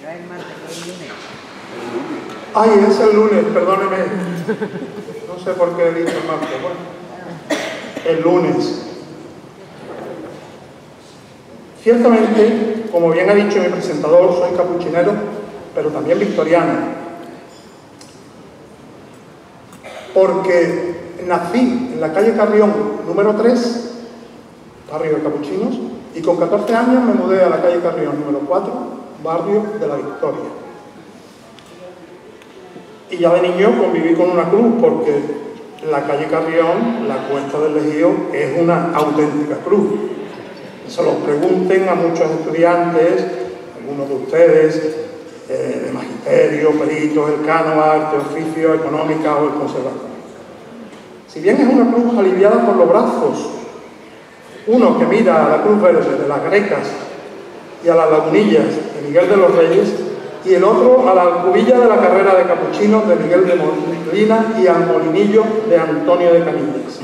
no es el martes, es el lunes. Ay, es el lunes, perdóneme. No sé por qué he dicho el martes. Bueno, el lunes. Ciertamente, como bien ha dicho mi presentador, soy capuchinero, pero también victoriano. Porque nací en la calle Carrión, número 3, barrio de Capuchinos, y con 14 años me mudé a la calle Carrión, número 4, barrio de la Victoria. Y ya de niño conviví con una cruz, porque la calle Carrión, la Cuesta del Lejío, es una auténtica cruz. Se lo pregunten a muchos estudiantes, algunos de ustedes, de magisterio, peritos, el Cano, arte, oficio, económica o el conservatorio. Si bien es una cruz aliviada por los brazos, uno que mira a la Cruz Verde de las Grecas y a las Lagunillas de Miguel de los Reyes, y el otro a la Alcubilla de la Carrera de Capuchinos de Miguel de Molina y al Molinillo de Antonio de Canillas.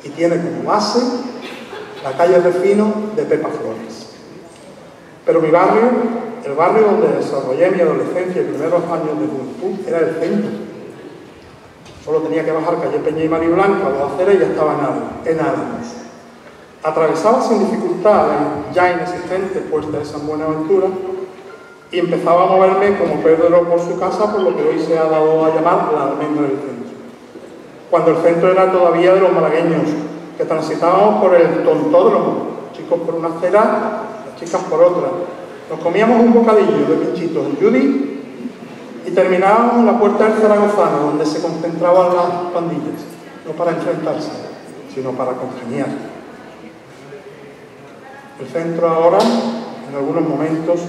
Y tiene como base la calle Delfino de Pepa Flores. Pero mi barrio, el barrio donde desarrollé mi adolescencia y primeros años de juventud, era el centro. Solo tenía que bajar calle Peña y Mari Blanca, dos aceras, y ya estaba en Álamos. Atravesaba sin dificultad la ya inexistente Puerta de San Buenaventura y empezaba a moverme como Pedro por su casa, por lo que hoy se ha dado a llamar la almendra del centro. Cuando el centro era todavía de los malagueños, que transitábamos por el tontódromo, los chicos por una acera, las chicas por otra. Nos comíamos un bocadillo de pinchitos en Judy y terminábamos en la Puerta del Zaragozano, donde se concentraban las pandillas, no para enfrentarse, sino para congeniar. El centro ahora, en algunos momentos,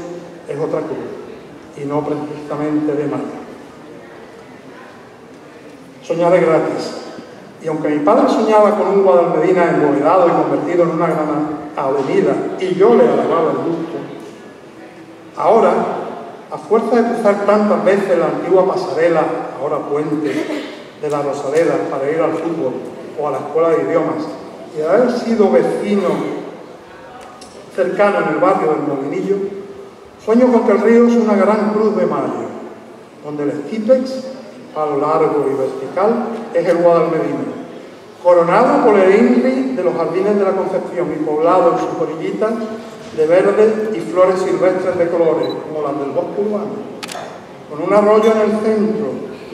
es otra cruz, y no precisamente de mayo. Soñar es gratis. Y aunque mi padre soñaba con un Guadalmedina embovedado y convertido en una gran avenida, y yo le alababa el gusto, ahora, a fuerza de cruzar tantas veces la antigua pasarela, ahora puente, de la Rosaleda para ir al fútbol o a la escuela de idiomas, y de haber sido vecino cercano en el barrio del Molinillo, sueño con que el río es una gran cruz de mayo, donde el estípex, a lo largo y vertical, es el Guadalmedina, coronado por el INRI de los Jardines de la Concepción y poblado en sus orillitas de verde y flores silvestres de colores, como las del bosque urbano, con un arroyo en el centro,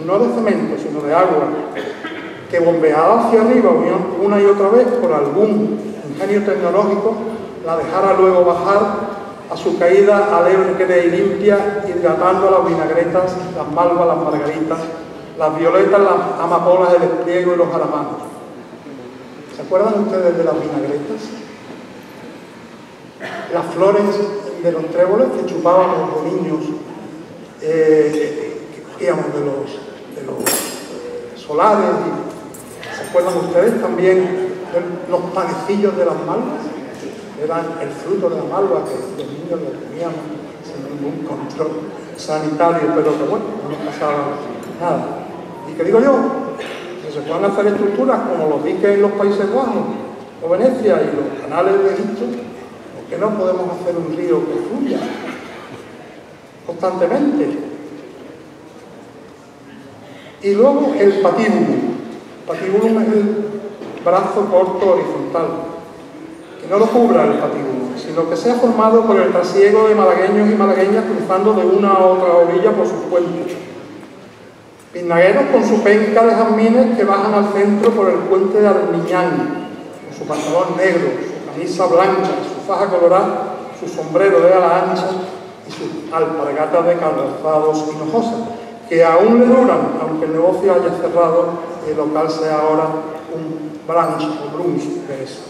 no de cemento, sino de agua, que bombeada hacia arriba una y otra vez por algún ingenio tecnológico, la dejara luego bajar a su caída alegre y limpia, hidratando las vinagretas, las malvas, las margaritas, las violetas, las amapolas, el espliego y los aramanos. ¿Se acuerdan ustedes de las vinagretas? Las flores de los tréboles que chupábamos de niños, íbamos de los solares. ¿Se acuerdan ustedes también de los panecillos de las malvas? Eran el fruto de la malva que los niños lo comíamos sin ningún control sanitario, pero que bueno, no pasaba nada. ¿Y qué digo yo? Que se pueden hacer estructuras como los diques en los Países Bajos o Venecia y los canales de Egipto, ¿por qué no podemos hacer un río que fluya constantemente? Y luego el patíbulo. El patíbulo es el brazo corto horizontal, que no lo cubra el patíbulo, sino que sea formado por el trasiego de malagueños y malagueñas cruzando de una a otra orilla por sus puentes. Pinagueros con su penca de jazmines que bajan al centro por el puente de Armiñán, con su pantalón negro, su camisa blanca, su faja colorada, su sombrero de ala ancha y sus alpargatas de calzados hinojosas, que aún le duran, aunque el negocio haya cerrado y el local sea ahora un brunch o brunch de esos.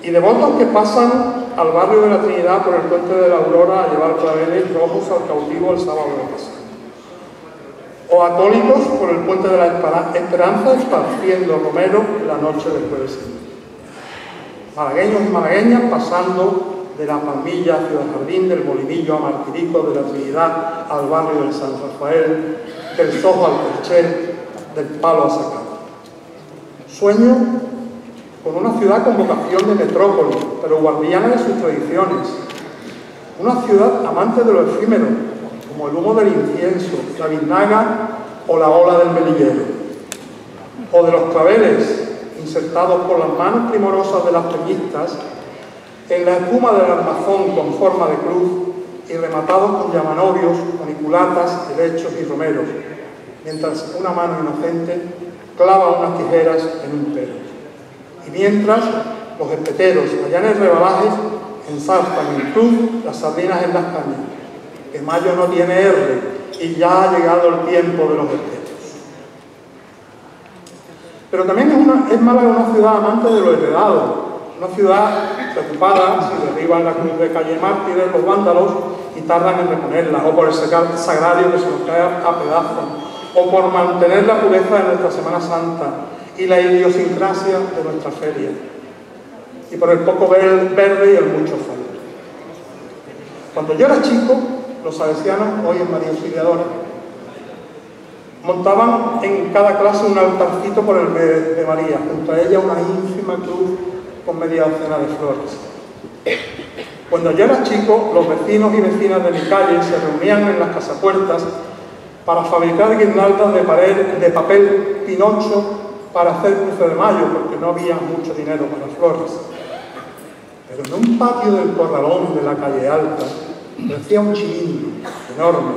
Y devotos que pasan al barrio de la Trinidad por el puente de la Aurora a llevar claveles rojos al cautivo el sábado de pasado. O atólitos por el puente de la Esperanza esparciendo romero la noche del jueves santo. Malagueños y malagueñas pasando de la Palmilla hacia el Jardín, del Molinillo a Martirico, de la Trinidad al barrio del San Rafael, del Sojo al Perché, del Palo a Sacado. Sueño con una ciudad con vocación de metrópoli, pero guardiana de sus tradiciones, Una ciudad amante de lo efímero, como el humo del incienso, la biznaga o la ola del melillero, o de los claveles insertados por las manos primorosas de las peñistas en la espuma del armazón con forma de cruz y rematados con llamanorios, maniculatas, helechos y romeros, mientras una mano inocente clava unas tijeras en un pelo. Y mientras los espeteros, allá en el rebalaje, ensartan en cruz las sardinas en las cañas, que mayo no tiene R y ya ha llegado el tiempo de los espetos. Pero también es Málaga una ciudad amante de lo heredado, una ciudad preocupada si derriban la cruz de calle Mártires los vándalos y tardan en reponerla, o por el sagrario que se nos cae a pedazos, o por mantener la pureza de nuestra Semana Santa y la idiosincrasia de nuestra feria, y por el poco verde y el mucho fondo. Cuando yo era chico, los salesianos, hoy en María Auxiliadora, montaban en cada clase un altarcito por el de María, junto a ella una ínfima cruz con media docena de flores. Cuando yo era chico, los vecinos y vecinas de mi calle se reunían en las casapuertas para fabricar guirnaldas de papel pinocho para hacer cruce de mayo, porque no había mucho dinero para flores. Pero en un patio del corralón de la calle Alta decía un cilindro enorme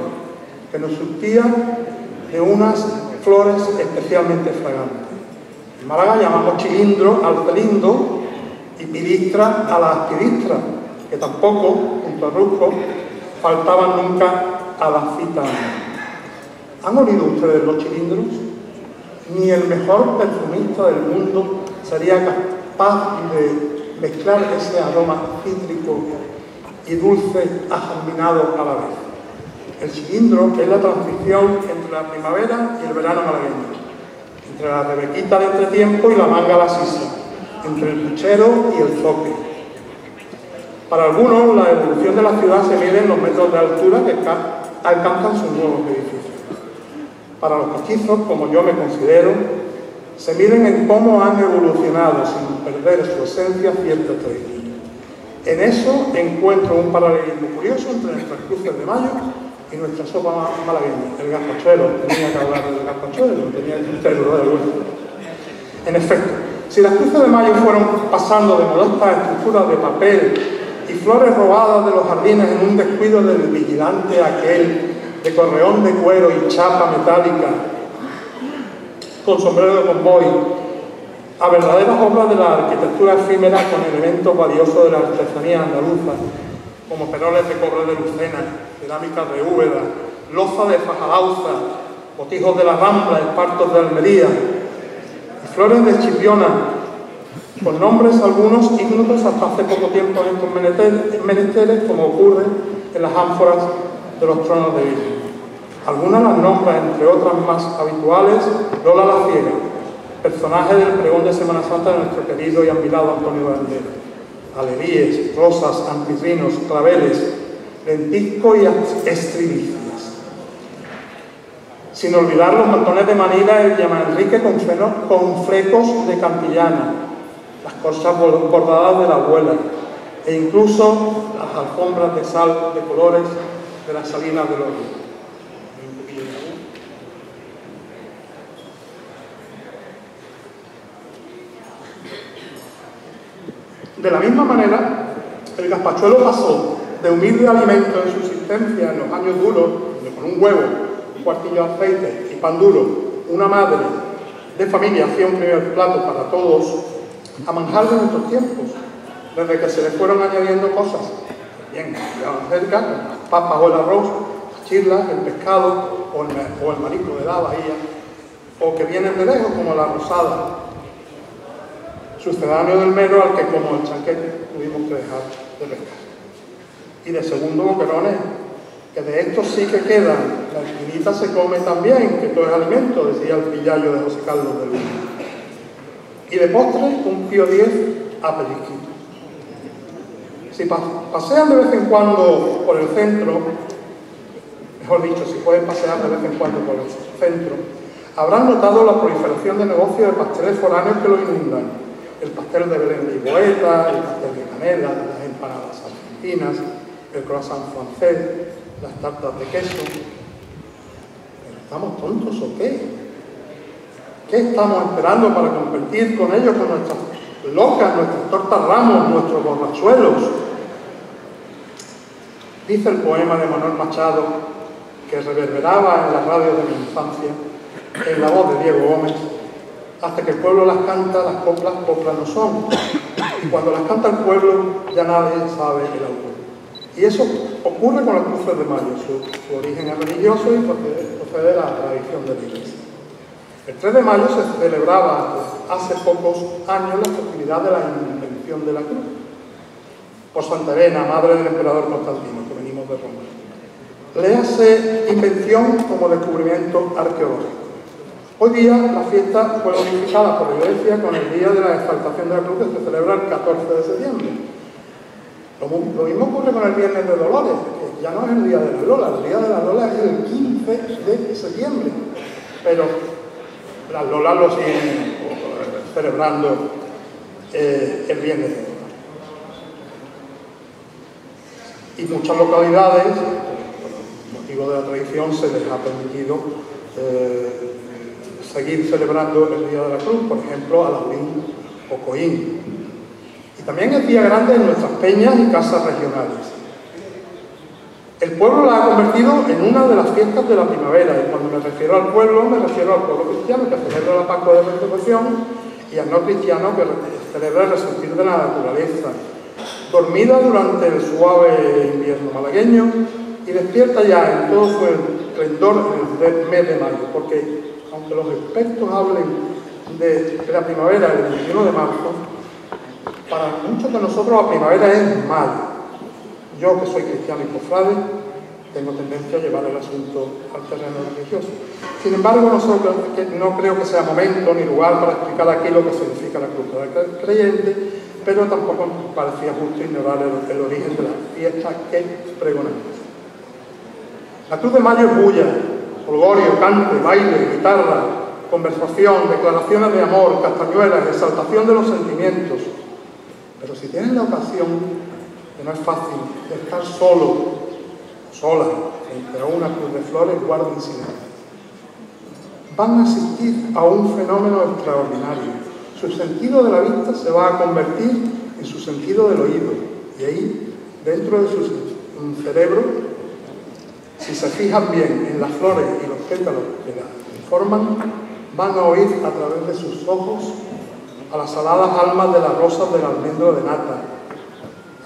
que nos surtía de unas flores especialmente fragantes. En Málaga llamamos cilindro al celindo y pilistra a la aspiristra, que tampoco, junto al rusco, faltaban nunca a la cita. ¿Han olido ustedes los cilindros? Ni el mejor perfumista del mundo sería capaz de mezclar ese aroma cítrico y dulce agerminado a la vez. El cilindro es la transición entre la primavera y el verano malagueño, entre la rebequita de entretiempo y la manga lasisa, entre el puchero y el zoque. Para algunos, la evolución de la ciudad se mide en los metros de altura que alcanzan sus nuevos edificios. Para los castizos, como yo me considero, se miden en cómo han evolucionado sin perder su esencia ciertos tradiciones. En eso encuentro un paralelismo curioso entre nuestras cruces de mayo y nuestra sopa malagueña, el gazpachuelo. Tenía que hablar del gazpachuelo, tenía que entenderlo de vuelta. En efecto, si las cruces de mayo fueron pasando de modestas estructuras de papel y flores robadas de los jardines en un descuido del vigilante aquel de correón de cuero y chapa metálica con sombrero de convoy, a verdaderas obras de la arquitectura efímera con elementos valiosos de la artesanía andaluza, como peroles de cobre de Lucena, cerámicas de Úbeda, loza de Fajalauza, botijos de la Rambla, espartos de Almería, y flores de Chipiona, con nombres algunos ignotos hasta hace poco tiempo en estos menesteres, como ocurre en las ánforas de los tronos de Virgen. Algunas las nombra, entre otras más habituales, Lola la Ciega, personaje del pregón de Semana Santa de nuestro querido y admirado Antonio Banderas. Aleríes, rosas, ampirrinos, claveles, lentisco y estribicias. Sin olvidar los montones de Manila y Llamanrique con flecos de Campillana, las corchas bordadas de la abuela, e incluso las alfombras de sal de colores de las Salinas del Oro. De la misma manera, el gazpachuelo pasó de humilde alimento en subsistencia en los años duros, donde con un huevo, un cuartillo de aceite y pan duro, una madre de familia hacía un primer plato para todos, a manjar de nuestros tiempos, desde que se le fueron añadiendo cosas, bien, llevaban cerca, las papas o el arroz, las chirlas, el pescado o el marisco de la bahía, o que vienen de lejos como la rosada, sucedáneo del mero al que, como el chanquete, tuvimos que dejar de pescar. Y de segundo, boquerones, que de estos sí que quedan. La espinita se come también, que todo es alimento, decía el pillallo de José Carlos de Luna. Y de postre, un Pío X a pellizquito. Si pasean de vez en cuando por el centro, mejor dicho, si pueden pasear de vez en cuando por el centro, habrán notado la proliferación de negocios de pasteles foráneos que lo inundan. El pastel de Belén de Iboeta, el pastel de canela, las empanadas argentinas, el croissant francés, las tartas de queso. ¿Pero estamos tontos o qué? ¿Qué estamos esperando para competir con ellos, con nuestras locas, nuestras tortas ramos, nuestros borrachuelos? Dice el poema de Manuel Machado, que reverberaba en la radio de mi infancia, en la voz de Diego Gómez: hasta que el pueblo las canta, las coplas, coplas no son. Y cuando las canta el pueblo, ya nadie sabe el autor. Y eso ocurre con las cruces de mayo. Su origen es religioso y procede de la tradición de la Iglesia. El 3 de mayo se celebraba hace pocos años la festividad de la invención de la cruz, por Santa Elena, madre del emperador Constantino, que venimos de Roma. Léase invención como descubrimiento arqueológico. Hoy día la fiesta fue unificada por la Iglesia con el día de la exaltación de la cruz, que se celebra el 14 de septiembre. Lo mismo ocurre con el Viernes de Dolores, que ya no es el día de la Lola, el día de la Lola es el 15 de septiembre, pero las Lolas lo siguen celebrando el Viernes de Dolores. Y muchas localidades, por motivo de la tradición, se les ha permitido seguir celebrando el Día de la Cruz, por ejemplo, Alaurín o Coín. Y también es día grande en nuestras peñas y casas regionales. El pueblo la ha convertido en una de las fiestas de la primavera, y cuando me refiero al pueblo cristiano, que celebra la Pascua de Resurrección, y al no cristiano, que celebra el resurgir de la naturaleza, dormida durante el suave invierno malagueño y despierta ya en todo su esplendor en el mes de mayo, porque aunque los expertos hablen de la primavera el 21 de marzo, para muchos de nosotros la primavera es mayo. Yo, que soy cristiano y cofrade, tengo tendencia a llevar el asunto al terreno religioso. Sin embargo, no creo que sea momento ni lugar para explicar aquí lo que significa la cruz del creyente, pero tampoco me parecía justo ignorar el origen de la fiesta que pregonamos. La Cruz de Mayo es bulla, jolgorio, cante, baile, guitarra, conversación, declaraciones de amor, castañuelas, exaltación de los sentimientos. Pero si tienen la ocasión, que no es fácil, de estar solo o sola frente a una cruz de flores, guarden silencio. Van a asistir a un fenómeno extraordinario. Su sentido de la vista se va a convertir en su sentido del oído. Y ahí, dentro de su cerebro, si se fijan bien en las flores y los pétalos que la informan, van a oír a través de sus ojos a las aladas almas de las rosas del almendro de nata,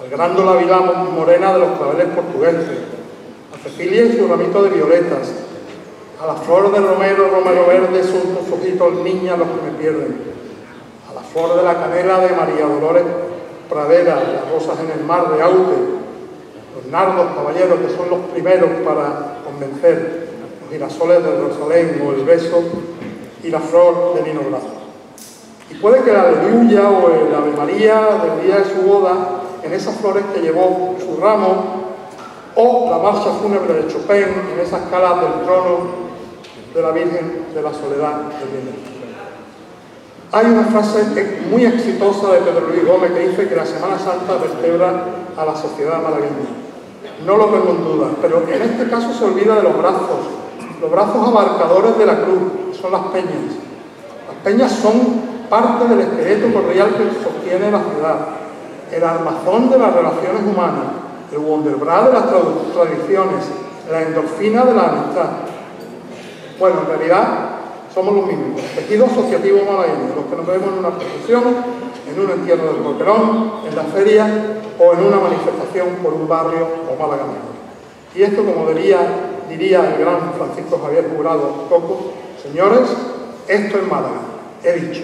al grándola vila morena de los claveles portugueses, a Cecilia y su ramito de violetas, a las flores de romero verde, sus ojitos niñas los que me pierden, a las flores de la canela de María Dolores Pradera, las rosas en el mar de Aute, los nardos caballeros, que son los primeros para convencer, los girasoles de Rosalén o el beso y la flor de Nino Bravo. Y puede que la aleluya o el Ave María del día de su boda, en esas flores que llevó su ramo, o la marcha fúnebre de Chopin en esas calas del trono de la Virgen de la Soledad del Bien. Hay una frase muy exitosa de Pedro Luis Gómez que dice que la Semana Santa vertebra a la sociedad malagueña. No lo pongo en duda, pero en este caso se olvida de los brazos abarcadores de la cruz, que son las peñas. Las peñas son parte del esqueleto cordial que sostiene la ciudad, el armazón de las relaciones humanas, el Wonderbra de las tradiciones, la endorfina de la amistad. Bueno, en realidad somos los mismos, tejido asociativo malagueño, los que nos vemos en una procesión, en un entierro del Boquerón, en la feria o en una manifestación por un barrio o Málaga mejor. Y esto, como diría el gran Francisco Javier Jurado Coco, señores, esto es Málaga, he dicho.